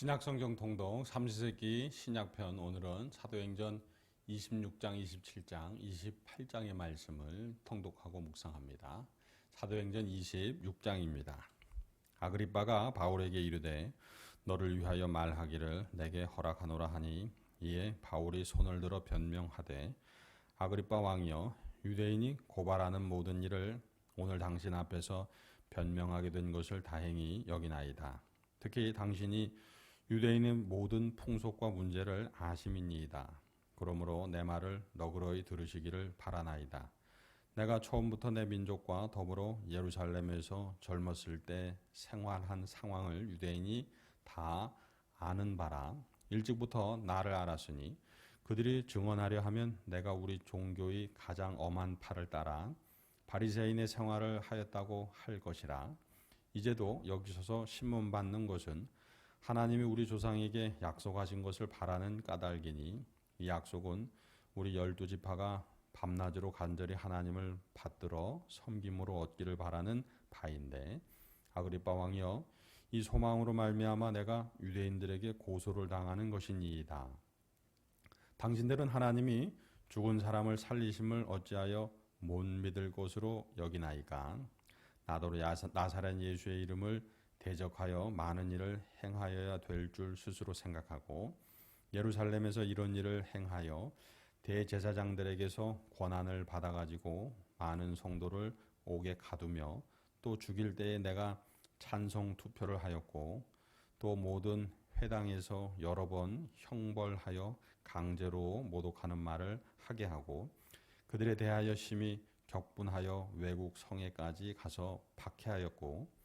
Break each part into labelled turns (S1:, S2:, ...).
S1: 신약성경 통독 삼시세기 신약편. 오늘은 사도행전 26장, 27장, 28장의 말씀을 통독하고 묵상합니다. 사도행전 26장입니다. 아그리빠가 바울에게 이르되 너를 위하여 말하기를 내게 허락하노라 하니, 이에 바울이 손을 들어 변명하되 아그리빠 왕이여, 유대인이 고발하는 모든 일을 오늘 당신 앞에서 변명하게 된 것을 다행히 여기나이다. 특히 당신이 유대인의 모든 풍속과 문제를 아심이니이다. 그러므로 내 말을 너그러이 들으시기를 바라나이다. 내가 처음부터 내 민족과 더불어 예루살렘에서 젊었을 때 생활한 상황을 유대인이 다 아는 바라. 일찍부터 나를 알았으니 그들이 증언하려 하면 내가 우리 종교의 가장 엄한 팔을 따라 바리새인의 생활을 하였다고 할 것이라. 이제도 여기 서서 신문받는 것은 하나님이 우리 조상에게 약속하신 것을 바라는 까닭이니, 이 약속은 우리 12지파가 밤낮으로 간절히 하나님을 받들어 섬김으로 얻기를 바라는 바인데, 아그리빠 왕이여, 이 소망으로 말미암아 내가 유대인들에게 고소를 당하는 것이니이다. 당신들은 하나님이 죽은 사람을 살리심을 어찌하여 못 믿을 것으로 여기나이까? 나더러 나사렛 예수의 이름을 대적하여 많은 일을 행하여야 될 줄 스스로 생각하고, 예루살렘에서 이런 일을 행하여 대제사장들에게서 권한을 받아가지고 많은 성도를 옥에 가두며, 또 죽일 때에 내가 찬성 투표를 하였고, 또 모든 회당에서 여러 번 형벌하여 강제로 모독하는 말을 하게 하고, 그들에 대하여 심히 격분하여 외국 성에까지 가서 박해하였고,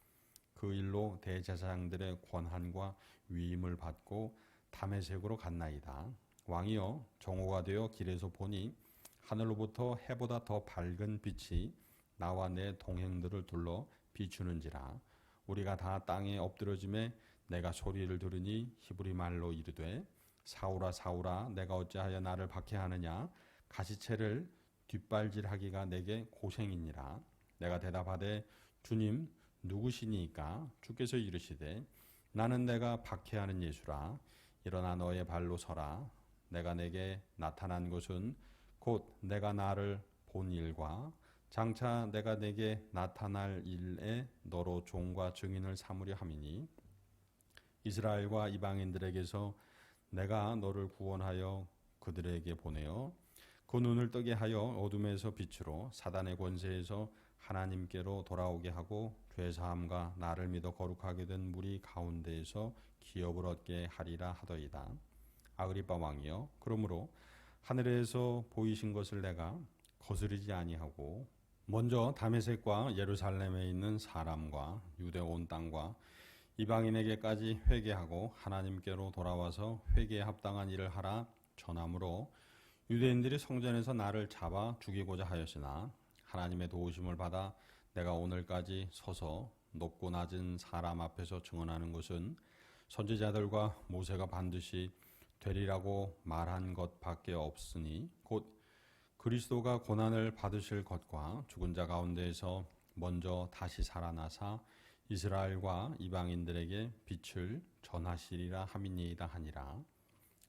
S1: 그 일로 대제사장들의 권한과 위임을 받고 다메섹으로 갔나이다. 왕이여, 정오가 되어 길에서 보니 하늘로부터 해보다 더 밝은 빛이 나와 내 동행들을 둘러 비추는지라. 우리가 다 땅에 엎드러짐에 내가 소리를 들으니 히브리 말로 이르되 사울아 사울아, 내가 어찌하여 나를 박해하느냐? 가시체를 뒷발질하기가 내게 고생이니라. 내가 대답하되 주님 누구시니까? 주께서 이르시되 나는 내가 박해하는 예수라. 일어나 너의 발로 서라. 내가 내게 나타난 것은 곧 내가 나를 본 일과 장차 내가 내게 나타날 일에 너로 종과 증인을 삼으려 함이니, 이스라엘과 이방인들에게서 내가 너를 구원하여 그들에게 보내어 그 눈을 뜨게 하여 어둠에서 빛으로 사단의 권세에서 하나님께로 돌아오게 하고, 죄사함과 나를 믿어 거룩하게 된 무리 가운데에서 기업을 얻게 하리라 하더이다. 아그리빠 왕이여, 그러므로 하늘에서 보이신 것을 내가 거스르지 아니하고 먼저 다메섹과 예루살렘에 있는 사람과 유대 온 땅과 이방인에게까지 회개하고 하나님께로 돌아와서 회개에 합당한 일을 하라 전함으로, 유대인들이 성전에서 나를 잡아 죽이고자 하였으나 하나님의 도우심을 받아 내가 오늘까지 서서 높고 낮은 사람 앞에서 증언하는 것은 선지자들과 모세가 반드시 되리라고 말한 것밖에 없으니, 곧 그리스도가 고난을 받으실 것과 죽은 자 가운데에서 먼저 다시 살아나사 이스라엘과 이방인들에게 빛을 전하시리라 함이니이다 하니라.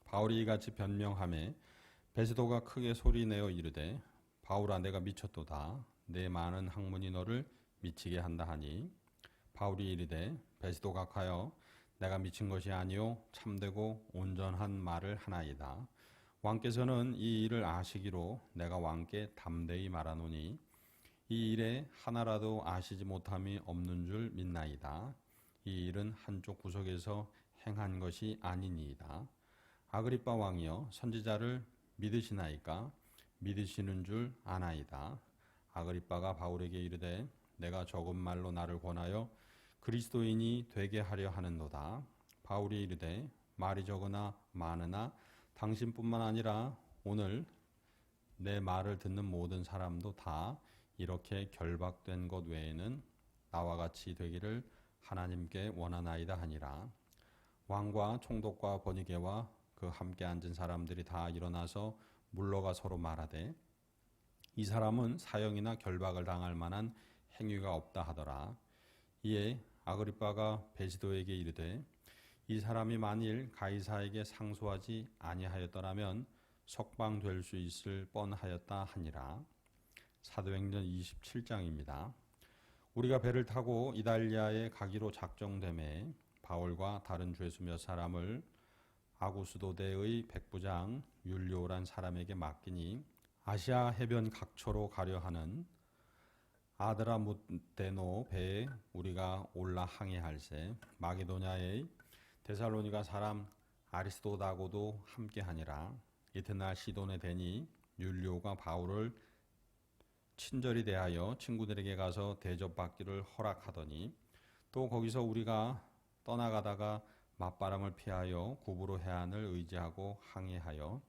S1: 바울이 이같이 변명하매 베스도가 크게 소리내어 이르되 바울아, 내가 미쳤도다. 내 많은 학문이 너를 미치게 한다 하니, 바울이 이르되 베스도 각하여 내가 미친 것이 아니요 참되고 온전한 말을 하나이다. 왕께서는 이 일을 아시기로 내가 왕께 담대히 말하노니, 이 일에 하나라도 아시지 못함이 없는 줄 믿나이다. 이 일은 한쪽 구석에서 행한 것이 아니니이다. 아그리빠 왕이여, 선지자를 믿으시나이까? 믿으시는 줄 아나이다. 아그리빠가 바울에게 이르되 내가 적은 말로 나를 권하여 그리스도인이 되게 하려 하는도다. 바울이 이르되 말이 적으나 많으나 당신뿐만 아니라 오늘 내 말을 듣는 모든 사람도 다 이렇게 결박된 것 외에는 나와 같이 되기를 하나님께 원하나이다 하니라. 왕과 총독과 번이게와 그 함께 앉은 사람들이 다 일어나서 물러가 서로 말하되 이 사람은 사형이나 결박을 당할 만한 행위가 없다 하더라. 이에 아그리빠가 베스도에게 이르되 이 사람이 만일 가이사에게 상소하지 아니하였더라면 석방될 수 있을 뻔하였다 하니라. 사도행전 27장입니다. 우리가 배를 타고 이달리아에 가기로 작정되매 바울과 다른 죄수 몇 사람을 아구스도대의 백부장 율리오란 사람에게 맡기니 아시아 해변 각처로 가려 하는 아드라무데노 배에 우리가 올라 항해할세 마게도냐의 데살로니가 사람 아리스도다고도 함께하니라. 이튿날 시돈에 대니 율리오가 바울을 친절히 대하여 친구들에게 가서 대접받기를 허락하더니 또 거기서 우리가 떠나가다가 맞바람을 피하여 구브로 해안을 의지하고 항해하여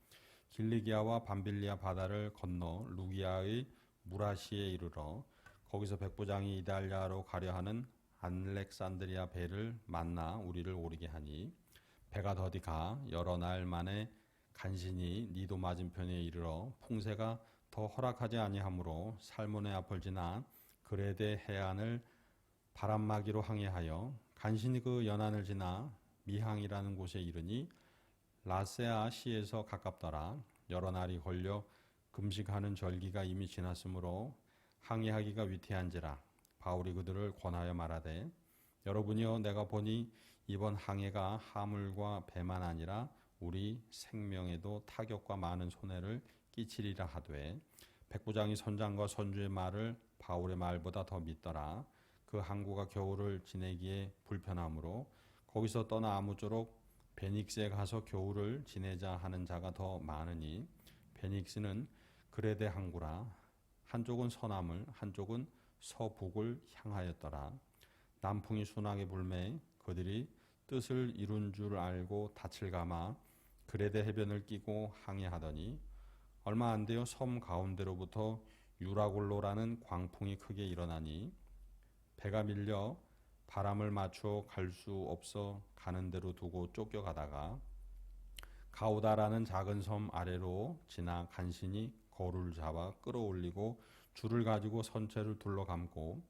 S1: 길리기아와 밤빌리아 바다를 건너 루기아의 무라시에 이르러 거기서 백부장이 이달리아로 가려 하는 알렉산드리아 배를 만나 우리를 오르게 하니 배가 더디 가 여러 날 만에 간신히 니도 맞은편에 이르러 풍세가 더 허락하지 아니하므로 살모네 앞을 지나 그레데 해안을 바람막이로 항해하여 간신히 그 연안을 지나 미항이라는 곳에 이르니 라세아 시에서 가깝더라. 여러 날이 걸려 금식하는 절기가 이미 지났으므로 항해하기가 위태한지라. 바울이 그들을 권하여 말하되 여러분이여 내가 보니 이번 항해가 하물과 배만 아니라 우리 생명에도 타격과 많은 손해를 끼치리라 하되 백부장이 선장과 선주의 말을 바울의 말보다 더 믿더라. 그 항구가 겨울을 지내기에 불편하므로 거기서 떠나 아무쪼록 베닉스에 가서 겨울을 지내자 하는 자가 더 많으니 베닉스는 그레데 항구라. 한쪽은 서남을 한쪽은 서북을 향하였더라. 남풍이 순하게 불매 그들이 뜻을 이룬 줄 알고 닻을 감아 그레데 해변을 끼고 항해하더니 얼마 안 되어 섬 가운데로부터 유라굴로라는 광풍이 크게 일어나니 배가 밀려 바람을 맞추어 갈 수 없어 가는 대로 두고 쫓겨가다가 가우다라는 작은 섬 아래로 지나 간신히 거루를 잡아 끌어올리고 줄을 가지고 선체를 둘러감고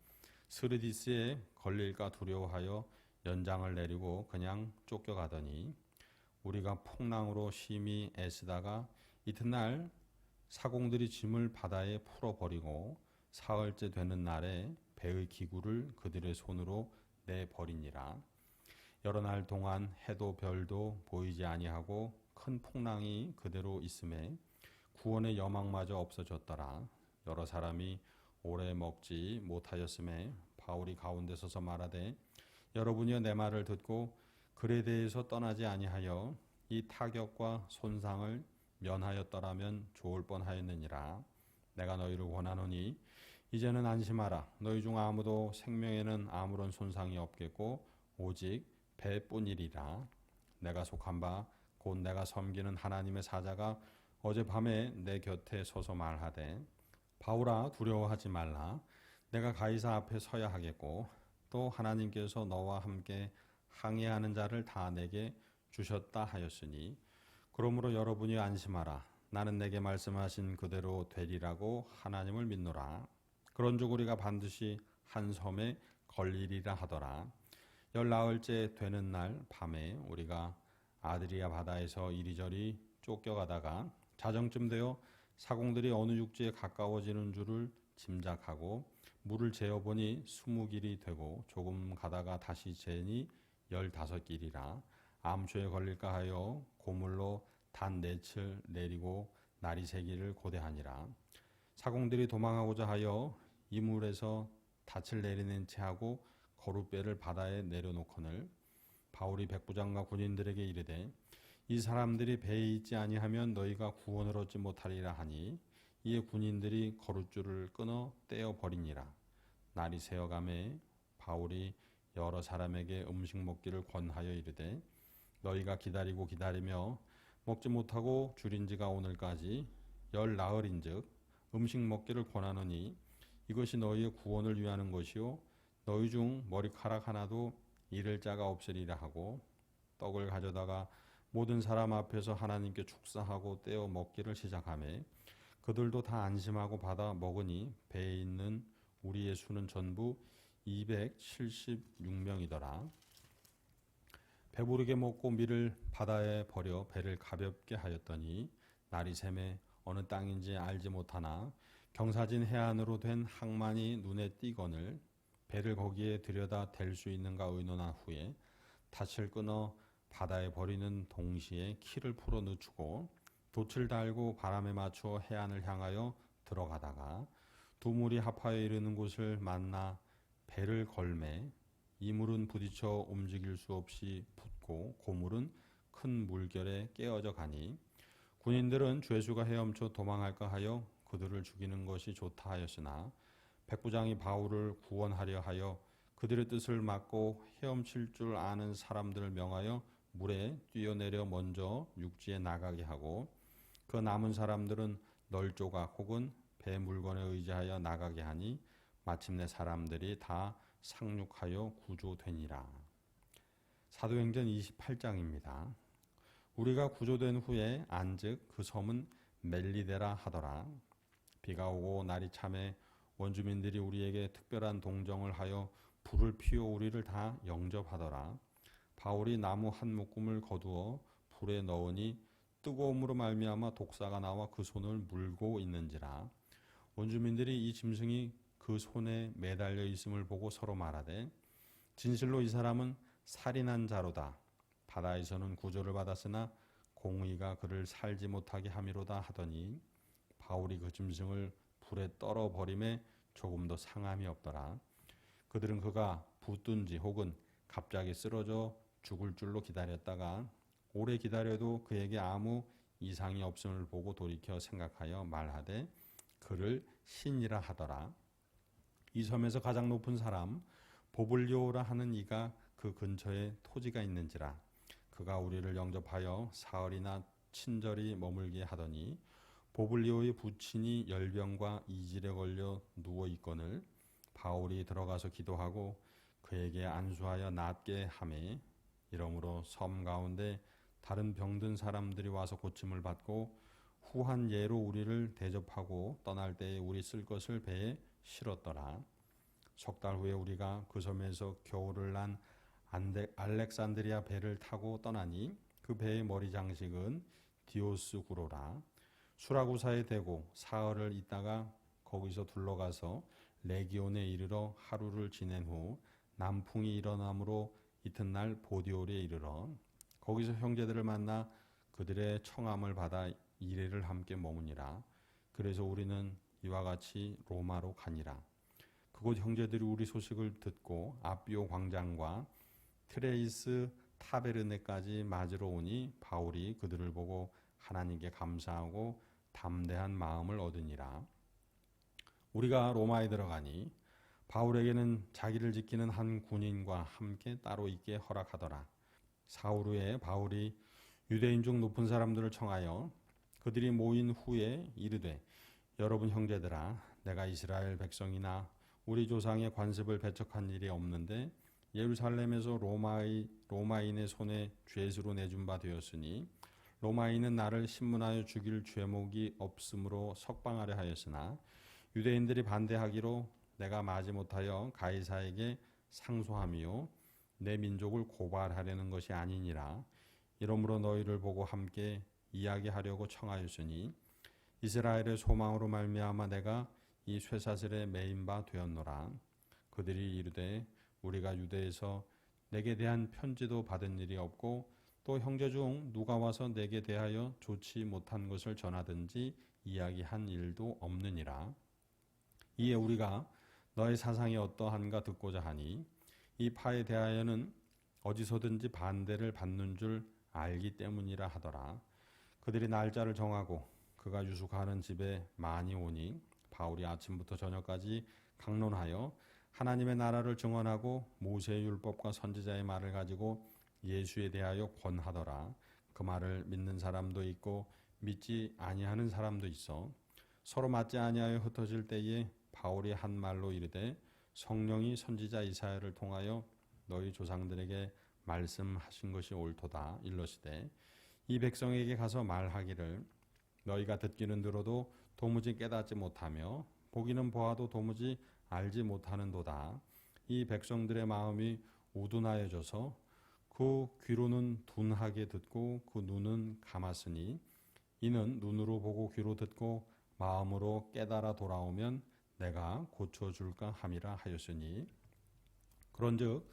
S1: 스르디스에 걸릴까 두려워하여 연장을 내리고 그냥 쫓겨가더니 우리가 풍랑으로 심히 애쓰다가 이튿날 사공들이 짐을 바다에 풀어버리고 사흘째 되는 날에 배의 기구를 그들의 손으로 내버리니라. 여러 날 동안 해도 별도 보이지 아니하고 큰 풍랑이 그대로 있음에 구원의 여망마저 없어졌더라. 여러 사람이 오래 먹지 못하였음에 바울이 가운데 서서 말하되 여러분이여 내 말을 듣고 그레데에서 떠나지 아니하여 이 타격과 손상을 면하였더라면 좋을 뻔하였느니라. 내가 너희를 권하노니 이제는 안심하라. 너희 중 아무도 생명에는 아무런 손상이 없겠고 오직 배뿐이리라. 내가 속한 바 곧 내가 섬기는 하나님의 사자가 어젯밤에 내 곁에 서서 말하되 바울아 두려워하지 말라. 내가 가이사 앞에 서야 하겠고 또 하나님께서 너와 함께 항해하는 자를 다 내게 주셨다 하였으니 그러므로 여러분이 안심하라. 나는 내게 말씀하신 그대로 되리라고 하나님을 믿노라. 그런즉 우리가 반드시 한 섬에 걸리리라 하더라. 14일째 되는 날 밤에 우리가 아드리아 바다에서 이리저리 쫓겨가다가 자정쯤 되어 사공들이 어느 육지에 가까워지는 줄을 짐작하고 물을 재어보니 20길이 되고 조금 가다가 다시 재니 15길이라. 암초에 걸릴까 하여 고물로 단 4칠 내리고 날이 새기를 고대하니라. 사공들이 도망하고자 하여 이물에서 닻을 내리는 채 하고 거룻배를 바다에 내려놓거늘 바울이 백부장과 군인들에게 이르되 이 사람들이 배에 있지 아니하면 너희가 구원을 얻지 못하리라 하니 이에 군인들이 거룻줄을 끊어 떼어 버리니라. 날이 새어가매 바울이 여러 사람에게 음식 먹기를 권하여 이르되 너희가 기다리고 기다리며 먹지 못하고 줄인 지가 오늘까지 10나흘인즉 음식 먹기를 권하노니 이것이 너희의 구원을 위하는 것이요 너희 중 머리카락 하나도 잃을 자가 없으리라 하고 떡을 가져다가 모든 사람 앞에서 하나님께 축사하고 떼어 먹기를 시작하매 그들도 다 안심하고 받아 먹으니 배에 있는 우리의 수는 전부 276명이더라. 배부르게 먹고 밀을 바다에 버려 배를 가볍게 하였더니 날이 새매 어느 땅인지 알지 못하나 경사진 해안으로 된 항만이 눈에 띄거늘 배를 거기에 들여다 댈 수 있는가 의논한 후에 닻을 끊어 바다에 버리는 동시에 키를 풀어 늦추고 돛을 달고 바람에 맞추어 해안을 향하여 들어가다가 두 물이 합하여 이르는 곳을 만나 배를 걸매 이 물은 부딪혀 움직일 수 없이 붙고 고물은 큰 물결에 깨어져 가니 군인들은 죄수가 헤엄쳐 도망할까 하여 그들을 죽이는 것이 좋다 하였으나 백부장이 바울을 구원하려 하여 그들의 뜻을 막고 헤엄칠 줄 아는 사람들을 명하여 물에 뛰어내려 먼저 육지에 나가게 하고 그 남은 사람들은 널조각 혹은 배 물건에 의지하여 나가게 하니 마침내 사람들이 다 상륙하여 구조되니라. 사도행전 28장입니다. 우리가 구조된 후에 안즉 그 섬은 멜리데라 하더라. 비가 오고 날이 참에 원주민들이 우리에게 특별한 동정을 하여 불을 피워 우리를 다 영접하더라. 바울이 나무 한 묶음을 거두어 불에 넣으니 뜨거움으로 말미암아 독사가 나와 그 손을 물고 있는지라. 원주민들이 이 짐승이 그 손에 매달려 있음을 보고 서로 말하되 진실로 이 사람은 살인한 자로다. 바다에서는 구조를 받았으나 공의가 그를 살지 못하게 함이로다 하더니 바울이 그 짐승을 불에 떨어 버림에 조금도 상함이 없더라. 그들은 그가 붙든지 혹은 갑자기 쓰러져 죽을 줄로 기다렸다가 오래 기다려도 그에게 아무 이상이 없음을 보고 돌이켜 생각하여 말하되 그를 신이라 하더라. 이 섬에서 가장 높은 사람 보블리오라 하는 이가 그 근처에 토지가 있는지라. 그가 우리를 영접하여 사흘이나 친절히 머물게 하더니 보블리오의 부친이 열병과 이질에 걸려 누워 있거늘 바울이 들어가서 기도하고 그에게 안수하여 낫게 하매 이러므로 섬 가운데 다른 병든 사람들이 와서 고침을 받고 후한 예로 우리를 대접하고 떠날 때에 우리 쓸 것을 배에 실었더라. 석 달 후에 우리가 그 섬에서 겨울을 난 알렉산드리아 배를 타고 떠나니 그 배의 머리 장식은 디오스구로라. 수라구사에 대고 사흘을 있다가 거기서 둘러가서 레기온에 이르러 하루를 지낸 후 남풍이 일어나므로 이튿날 보디올에 이르러 거기서 형제들을 만나 그들의 청함을 받아 이레를 함께 머무니라. 그래서 우리는 이와 같이 로마로 가니라. 그곳 형제들이 우리 소식을 듣고 아비오 광장과 트레이스 타베르네까지 맞으러 오니 바울이 그들을 보고 하나님께 감사하고 담대한 마음을 얻으니라. 우리가 로마에 들어가니 바울에게는 자기를 지키는 한 군인과 함께 따로 있게 허락하더라. 사흘 후에 바울이 유대인 중 높은 사람들을 청하여 그들이 모인 후에 이르되 여러분 형제들아 내가 이스라엘 백성이나 우리 조상의 관습을 배척한 일이 없는데 예루살렘에서 로마인의 손에 죄수로 내준 바 되었으니 로마인은 나를 신문하여 죽일 죄목이 없으므로 석방하려 하였으나 유대인들이 반대하기로 내가 마지 못하여 가이사에게 상소함이요 내 민족을 고발하려는 것이 아니니라. 이러므로 너희를 보고 함께 이야기하려고 청하였으니 이스라엘의 소망으로 말미암아 내가 이 쇠사슬에 매인 바 되었노라. 그들이 이르되 우리가 유대에서 내게 대한 편지도 받은 일이 없고 또 형제 중 누가 와서 내게 대하여 좋지 못한 것을 전하든지 이야기한 일도 없느니라. 이에 우리가 너의 사상이 어떠한가 듣고자 하니 이 파에 대하여는 어디서든지 반대를 받는 줄 알기 때문이라 하더라. 그들이 날짜를 정하고 그가 유숙하는 집에 많이 오니 바울이 아침부터 저녁까지 강론하여 하나님의 나라를 증언하고 모세의 율법과 선지자의 말을 가지고 예수에 대하여 권하더라. 그 말을 믿는 사람도 있고 믿지 아니하는 사람도 있어. 서로 맞지 아니하여 흩어질 때에 바울이 한 말로 이르되 성령이 선지자 이사야를 통하여 너희 조상들에게 말씀하신 것이 옳도다 일러시되 이 백성에게 가서 말하기를 너희가 듣기는 들어도 도무지 깨닫지 못하며 보기는 보아도 도무지 알지 못하는도다. 이 백성들의 마음이 우둔하여져서 그 귀로는 둔하게 듣고 그 눈은 감았으니 이는 눈으로 보고 귀로 듣고 마음으로 깨달아 돌아오면 내가 고쳐줄까 함이라 하였으니 그런즉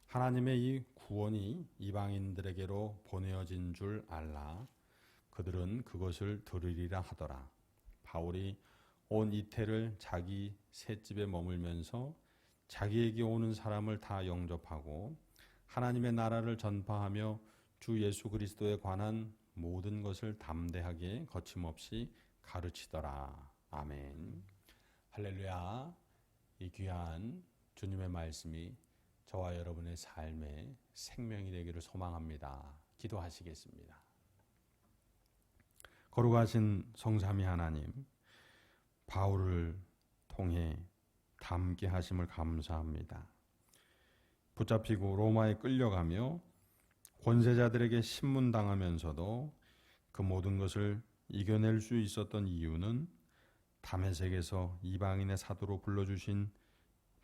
S1: 하나님의 이 구원이 이방인들에게로 보내어진 줄 알라. 그들은 그것을 들으리라 하더라. 바울이 온 이태를 자기 셋집에 머물면서 자기에게 오는 사람을 다 영접하고 하나님의 나라를 전파하며 주 예수 그리스도에 관한 모든 것을 담대하게 거침없이 가르치더라. 아멘. 할렐루야. 이 귀한 주님의 말씀이 저와 여러분의 삶의 생명이 되기를 소망합니다. 기도하시겠습니다. 거룩하신 성삼위 하나님, 바울을 통해 담게 하심을 감사합니다. 붙잡히고 로마에 끌려가며 권세자들에게 신문당하면서도 그 모든 것을 이겨낼 수 있었던 이유는 다메섹에서 이방인의 사도로 불러주신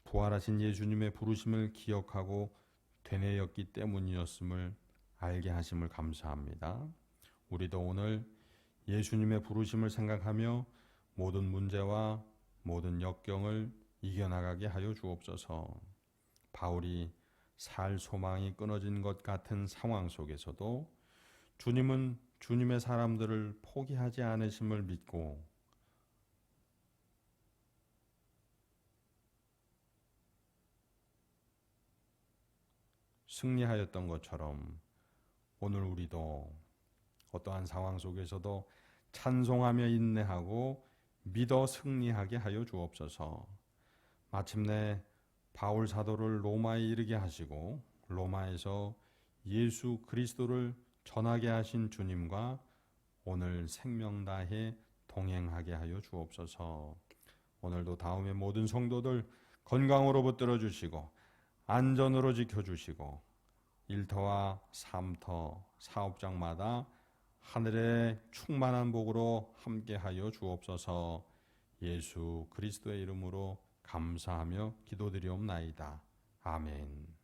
S1: 부활하신 예수님의 부르심을 기억하고 되뇌었기 때문이었음을 알게 하심을 감사합니다. 우리도 오늘 예수님의 부르심을 생각하며 모든 문제와 모든 역경을 이겨나가게 하여 주옵소서. 바울이 살 소망이 끊어진 것 같은 상황 속에서도 주님은 주님의 사람들을 포기하지 않으심을 믿고 승리하였던 것처럼 오늘 우리도 어떠한 상황 속에서도 찬송하며 인내하고 믿어 승리하게 하여 주옵소서. 마침내 바울 사도를 로마에 이르게 하시고 로마에서 예수 그리스도를 전하게 하신 주님과 오늘 생명 다해 동행하게 하여 주옵소서. 오늘도 다음의 모든 성도들 건강으로 붙들어 주시고 안전으로 지켜주시고 일터와 삼터 사업장마다 하늘의 충만한 복으로 함께하여 주옵소서. 예수 그리스도의 이름으로 감사하며 기도드리옵나이다. 아멘.